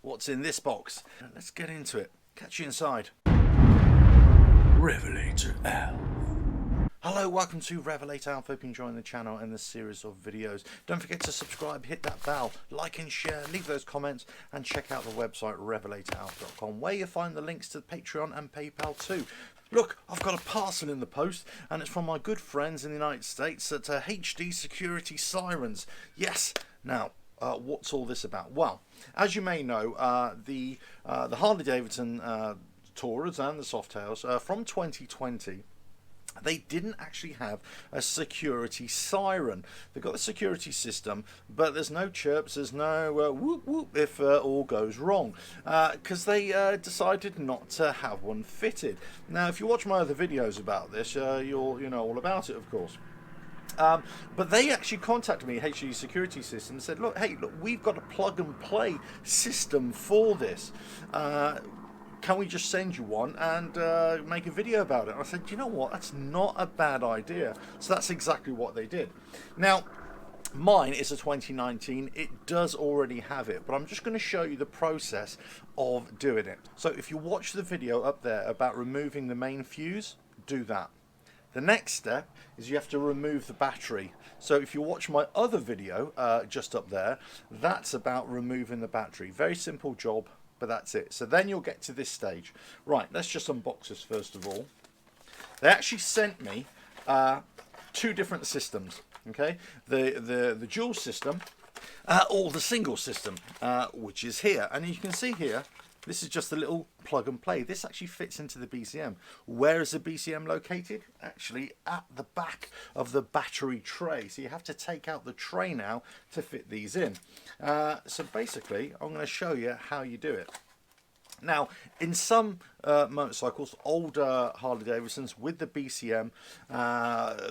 What's in this box? Let's get into it. Catch you inside. RevelatorAlf. Hello, welcome to RevelatorAlf. Hope you're enjoying the channel and the series of videos. Don't forget to subscribe, hit that bell, like and share, leave those comments, and check out the website RevelatorAlf.com, where you find the links to Patreon and PayPal too. Look, I've got a parcel in the post, and it's from my good friends in the United States at H-D Security Sirens. Yes, now, what's all this about? Well, as you may know, the Harley Davidson Taurus and the Softails from 2020, they didn't actually have a security siren. They've got the security system, but there's no chirps, there's no whoop whoop if all goes wrong, because they decided not to have one fitted. Now, if you watch my other videos about this, you'll know all about it, of course. But they actually contacted me, HD Security System, and said, look, we've got a plug and play system for this. Can we just send you one and make a video about it? And I said, you know what, that's not a bad idea. So that's exactly what they did. Now, mine is a 2019. It does already have it, but I'm just going to show you the process of doing it. So if you watch the video up there about removing the main fuse, do that. The next step is you have to remove the battery. So if you watch my other video just up there, that's about removing the battery. Very simple job, but that's it. So then you'll get to this stage. Right, let's just unbox this first of all. They actually sent me two different systems. Okay, the dual system or the single system, which is here, and you can see here. This is just a little plug and play. This actually fits into the BCM. Where is the BCM located? Actually at the back of the battery tray. So you have to take out the tray now to fit these in. So basically, I'm going to show you how you do it. Now, in some motorcycles, older Harley Davidsons with the BCM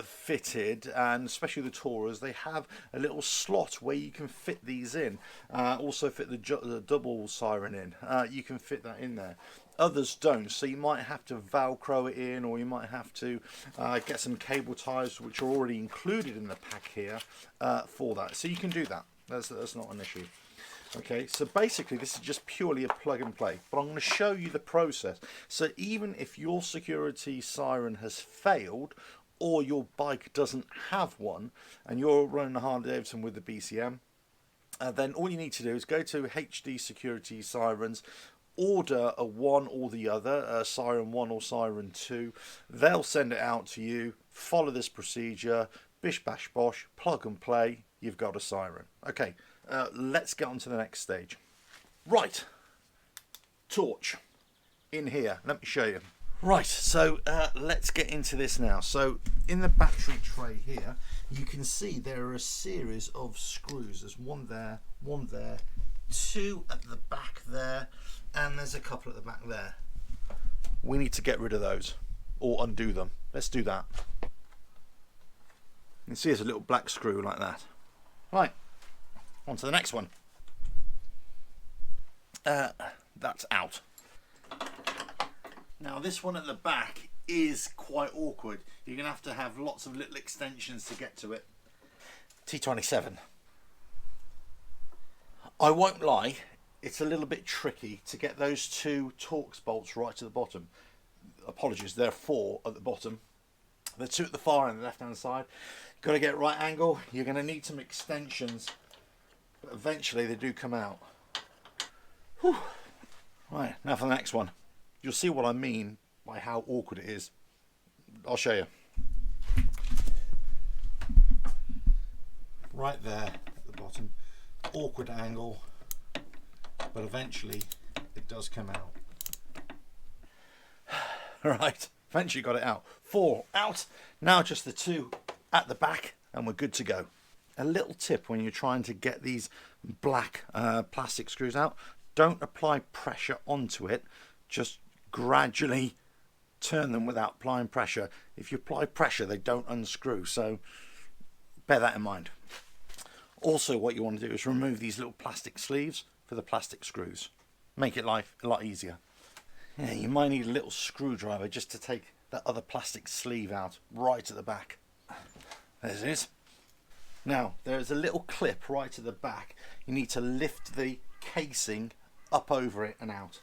fitted, and especially the Taurus, they have a little slot where you can fit these in. Also fit the double siren in. You can fit that in there. Others don't, so you might have to Velcro it in, or you might have to get some cable ties, which are already included in the pack here for that. So you can do that. That's not an issue. Okay, so basically this is just purely a plug and play, but I'm going to show you the process. So even if your security siren has failed, or your bike doesn't have one, and you're running a Harley Davidson with the BCM, then all you need to do is go to HD Security Sirens, order a one or the other, Siren 1 or Siren 2. They'll send it out to you. Follow this procedure, bish bash bosh, plug and play, you've got a siren. Okay. Let's get on to the next stage. Right, torch in here. Let me show you. Right, so let's get into this now. So in the battery tray here, you can see there are a series of screws. There's one there, two at the back there, and there's a couple at the back there. We need to get rid of those or undo them. Let's do that. You can see there's a little black screw like that. Right. On to the next one. That's out. Now this one at the back is quite awkward. You're going to have lots of little extensions to get to it. T27. I won't lie, it's a little bit tricky to get those two Torx bolts right to the bottom. Apologies, there are four at the bottom. The two at the far end, the left hand side. Got to get right angle. You're going to need some extensions. But eventually they do come out. Whew. Right, now for the next one. You'll see what I mean by how awkward it is. I'll show you. Right there at the bottom. Awkward angle. But eventually it does come out. Right, eventually got it out. 4 out. Now just the 2 at the back and we're good to go. A little tip when you're trying to get these black plastic screws out, don't apply pressure onto it, just gradually turn them without applying pressure. If you apply pressure, they don't unscrew, so bear that in mind. Also, what you want to do is remove these little plastic sleeves for the plastic screws. Make it life a lot easier. Yeah, you might need a little screwdriver just to take that other plastic sleeve out right at the back. There it is. Now there's a little clip right at the back. You need to lift the casing up over it and out.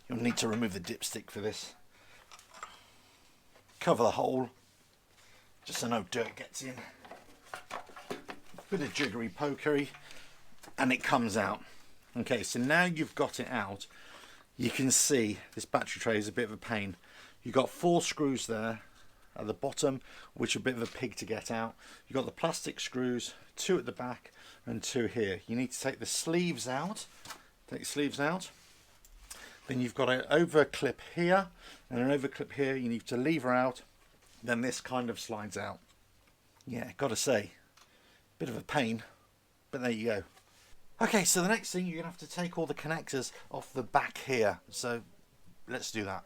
You'll need to remove the dipstick for this. Cover the hole just so no dirt gets in. Bit of jiggery pokery and it comes out. Okay, so now you've got it out, you can see this battery tray is a bit of a pain. You've got 4 screws there at the bottom, which are a bit of a pig to get out. You've got the plastic screws, 2 at the back and 2 here. You need to take the sleeves out. Take the sleeves out. Then you've got an over clip here and an over clip here. You need to lever out. Then this kind of slides out. Yeah, gotta say, bit of a pain, but there you go. Okay, so the next thing, you're gonna have to take all the connectors off the back here. So let's do that.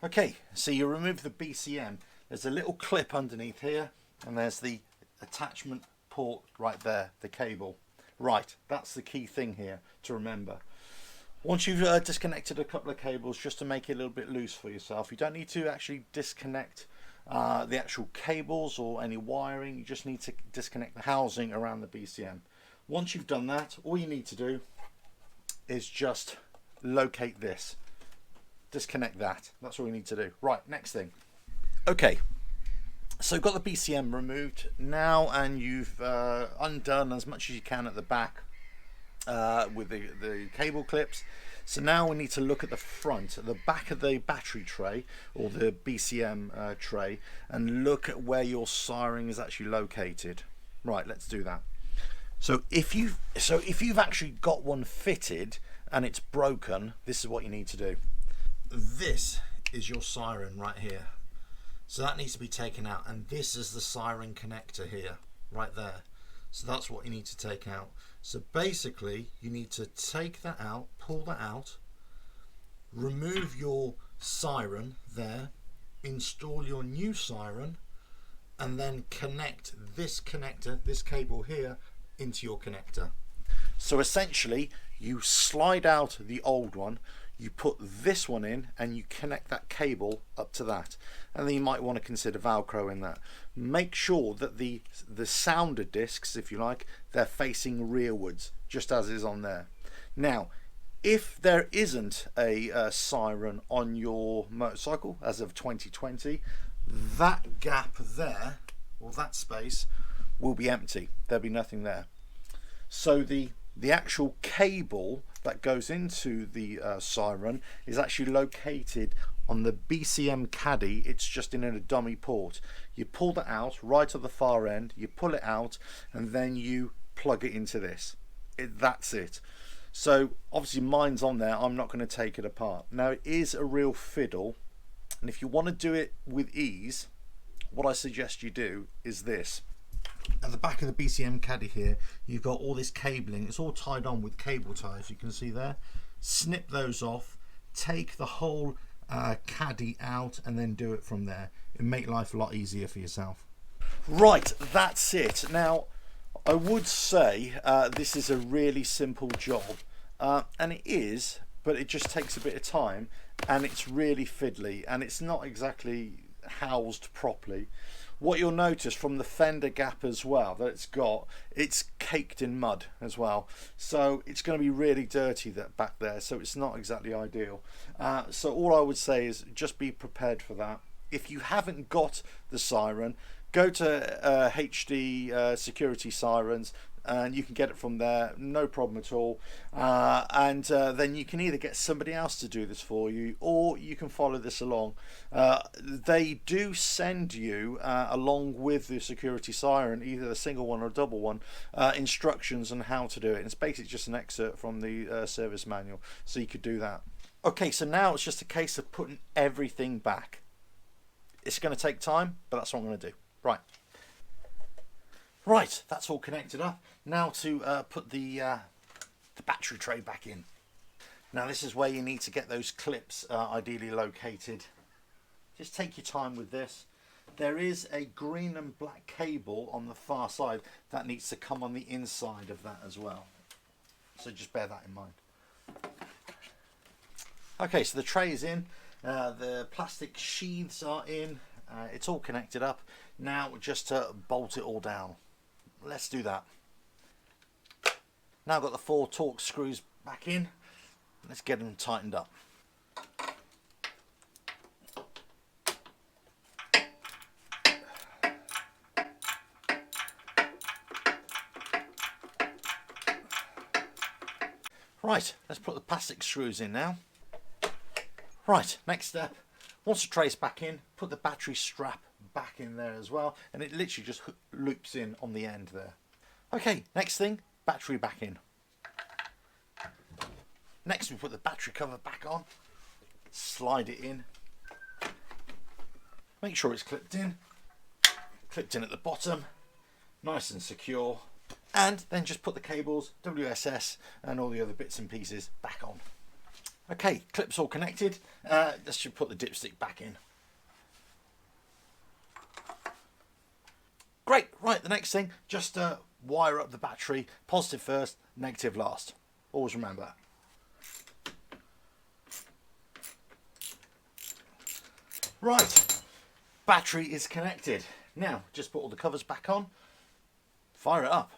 Okay, so you remove the BCM. There's a little clip underneath here, and there's the attachment port right there, the cable. Right, that's the key thing here to remember. Once you've disconnected a couple of cables, just to make it a little bit loose for yourself, you don't need to actually disconnect the actual cables or any wiring. You just need to disconnect the housing around the BCM. Once you've done that, all you need to do is just locate this. Disconnect that. That's all you need to do. Right, next thing. Okay, so got the BCM removed now, and you've undone as much as you can at the back with the cable clips. So now we need to look at the front, at the back of the battery tray or the BCM tray, and look at where your siren is actually located. Right, let's do that. So if you've actually got one fitted and it's broken, this is what you need to do. This is your siren right here. So that needs to be taken out, and this is the siren connector here, right there. So that's what you need to take out. So basically you need to take that out, pull that out, remove your siren there, install your new siren, and then connect this connector, this cable here, into your connector. So essentially you slide out the old one, you put this one in, and you connect that cable up to that. And then you might want to consider Velcro in that. Make sure that the sounder discs, if you like, they're facing rearwards, just as is on there. Now, if there isn't a siren on your motorcycle as of 2020, that gap there, or that space, will be empty. There'll be nothing there. So the actual cable that goes into the siren is actually located on the BCM caddy. It's just in a dummy port. You pull that out right at the far end, you pull it out, and then you plug it into this. That's it. So obviously mine's on there. I'm not going to take it apart. Now it is a real fiddle, and if you want to do it with ease, what I suggest you do is this. At the back of the BCM caddy here, you've got all this cabling. It's all tied on with cable ties, you can see there. Snip those off, take the whole caddy out, and then do it from there. It'll make life a lot easier for yourself. Right, that's it. Now I would say this is a really simple job, and it is, but it just takes a bit of time, and it's really fiddly, and it's not exactly housed properly. What you'll notice from the fender gap as well, that it's caked in mud as well, so it's going to be really dirty that back there, so it's not exactly ideal. So all I would say is just be prepared for that. If you haven't got the siren, go to H-D Security Sirens, and you can get it from there, no problem at all. And then you can either get somebody else to do this for you, or you can follow this along. They do send you along with the security siren, either a single one or a double one, instructions on how to do it. And it's basically just an excerpt from the service manual, so you could do that. Okay, so now it's just a case of putting everything back. It's going to take time, but that's what I'm going to do. Right, that's all connected up. Now to put the battery tray back in. Now this is where you need to get those clips ideally located. Just take your time with this. There is a green and black cable on the far side that needs to come on the inside of that as well. So just bear that in mind. Okay, so the tray is in. The plastic sheaths are in. It's all connected up. Now just to bolt it all down. Let's do that. Now I've got the 4 Torx screws back in. Let's get them tightened up. Right, let's put the plastic screws in now. Right, next step, once the trace back in, put the battery strap back in there as well, and it literally just loops in on the end there. Okay, next thing, battery back in. Next we put the battery cover back on, slide it in, make sure it's clipped in at the bottom, nice and secure, and then just put the cables, WSS and all the other bits and pieces back on. Okay, clips all connected, let's just put the dipstick back in. Great, right, the next thing, just wire up the battery, positive first, negative last. Always remember that. Right, battery is connected. Now, just put all the covers back on, fire it up.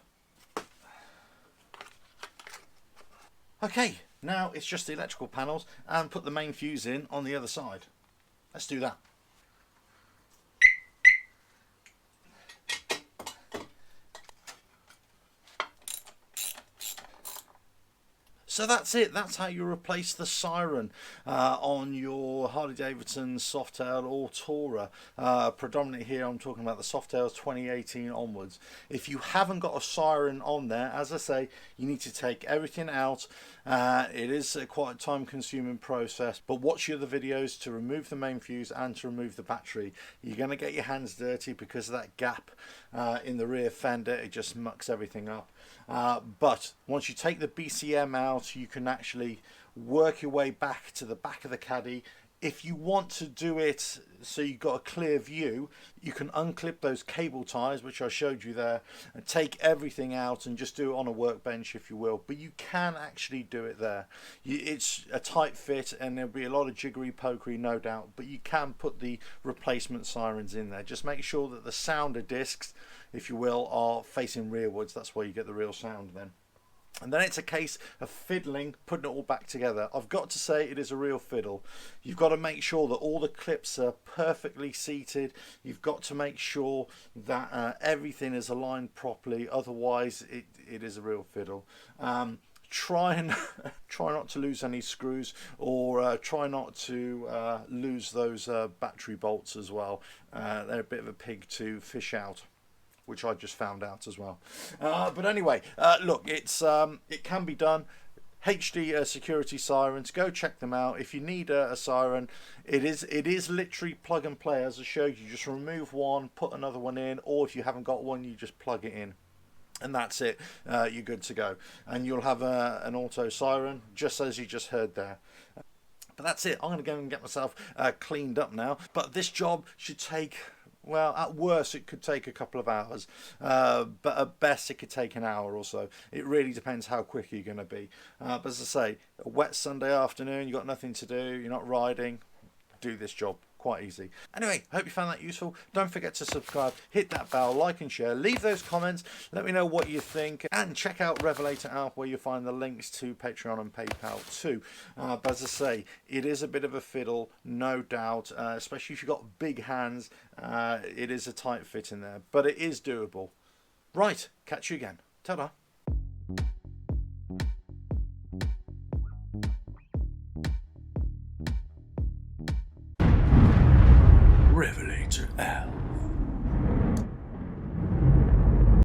Okay, now it's just the electrical panels and put the main fuse in on the other side. Let's do that. So that's it. That's how you replace the siren on your Harley Davidson, Softail or Tourer. Predominantly here I'm talking about the Softails 2018 onwards. If you haven't got a siren on there, as I say, you need to take everything out. It is quite a time consuming process, but watch the other videos to remove the main fuse and to remove the battery. You're going to get your hands dirty because of that gap in the rear fender. It just mucks everything up. But once you take the BCM out, you can actually work your way back to the back of the caddy. If you want to do it so you've got a clear view, you can unclip those cable ties, which I showed you there, and take everything out and just do it on a workbench, if you will. But you can actually do it there. It's a tight fit and there'll be a lot of jiggery pokery, no doubt, but you can put the replacement sirens in there. Just make sure that the sounder discs, if you will, are facing rearwards. That's where you get the real sound then. And then it's a case of fiddling, putting it all back together. I've got to say it is a real fiddle. You've got to make sure that all the clips are perfectly seated. You've got to make sure that everything is aligned properly. Otherwise, it is a real fiddle. Try not to lose any screws, or try not to lose those battery bolts as well. They're a bit of a pig to fish out, which I just found out as well. But anyway, look, it can be done. H-D Security Sirens, go check them out. If you need a siren, it is literally plug and play. As I showed you, just remove one, put another one in, or if you haven't got one, you just plug it in. And that's it, you're good to go. And you'll have an auto siren, just as you just heard there. But that's it, I'm going to go and get myself cleaned up now. But this job should take, well, at worst it could take a couple of hours, but at best it could take an hour or so. It really depends how quick you're going to be. But as I say, a wet Sunday afternoon, you've got nothing to do, you're not riding, do this job. Quite easy. Anyway, I hope you found that useful. Don't forget to subscribe, hit that bell, like and share, leave those comments, let me know what you think, and check out RevelatorAlf, where you'll find the links to Patreon and PayPal too. But as I say, it is a bit of a fiddle, no doubt, especially if you've got big hands. It is a tight fit in there, but it is doable. Right, catch you again. Ta-da. RevelatorAlf.